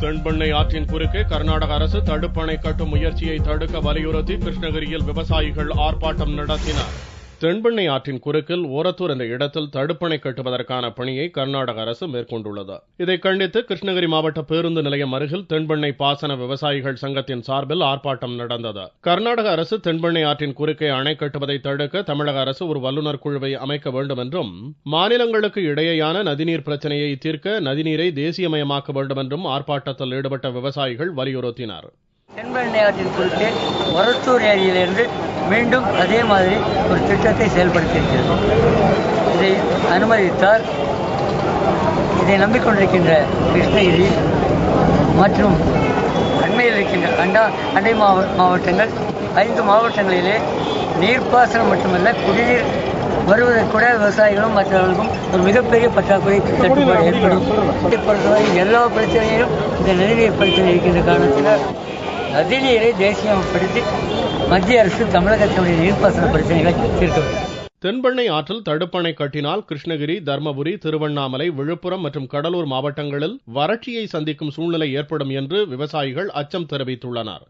தென்பெண்ணை ஆற்றின் குறுக்கே கர்நாடக அரசு தடுப்பணை கட்டும் முயற்சியை தடுக்க வலியுறுத்தி கிருஷ்ணகிரியில் விவசாயிகள் ஆர்ப்பாட்டம் நடத்தினர். தென்பெண்ணை ஆற்றின் குறுக்கில் ஓரத்தூர் என்ற இடத்தில் தடுப்பணை கட்டுவதற்கான பணியை கர்நாடக அரசு மேற்கொண்டுள்ளது. இதை கண்டித்து கிருஷ்ணகிரி மாவட்ட பேருந்து நிலையம் அருகில் தென்பெண்ணை பாசன விவசாயிகள் சங்கத்தின் சார்பில் ஆர்ப்பாட்டம் நடந்தது. கர்நாடக அரசு தென்பெண்ணை ஆற்றின் குறுக்கே அணை கட்டுவதை தடுக்க தமிழக அரசு ஒரு வல்லுநர் குழுவை அமைக்க வேண்டும் என்றும், மாநிலங்களுக்கு இடையேயான நதிநீர் பிரச்சனையை தீர்க்க நதிநீரை தேசியமயமாக்க வேண்டும் என்றும் ஆர்ப்பாட்டத்தில் ஈடுபட்ட விவசாயிகள் வலியுறுத்தினர். தென்பெண்ணை ஆற்றின் குறுக்கே ஒரத்தூர் ஏரியிலிருந்து மீண்டும் அதே மாதிரி ஒரு திட்டத்தை செயல்படுத்தியிருக்கிறது. இதை அனுமதித்தால் இதை நம்பிக்கொண்டிருக்கின்ற கிருஷ்ணகிரி மற்றும் அண்மையில் இருக்கின்ற அண்டை மாவட்டங்கள் 5 மாவட்டங்களிலே நீர்ப்பாசனம் மட்டுமல்ல, குடிநீர் வருவதற்கு கூட விவசாயிகளும் மற்றவர்களுக்கும் ஒரு மிகப்பெரிய பற்றாக்குறை தட்டுப்பாடு ஏற்படும். பொறுத்தவரை எல்லா பிரச்சனையிலும் இந்த நதிநீர் பிரச்சனை இருக்கின்ற காரணத்தினால் நதிநீரை தேசியப்படுத்தி மத்திய அரசு தமிழகத்தினுடைய நீர்ப்பாசன பிரச்சனைகளை தீர்க்க வேண்டும். தென்பெண்ணை ஆற்றில் தடுப்பணை கட்டினால் கிருஷ்ணகிரி, தர்மபுரி, திருவண்ணாமலை, விழுப்புரம் மற்றும் கடலூர் மாவட்டங்களில் வறட்சியை சந்திக்கும் சூழ்நிலை ஏற்படும் என்று விவசாயிகள் அச்சம் தெரிவித்துள்ளனர்.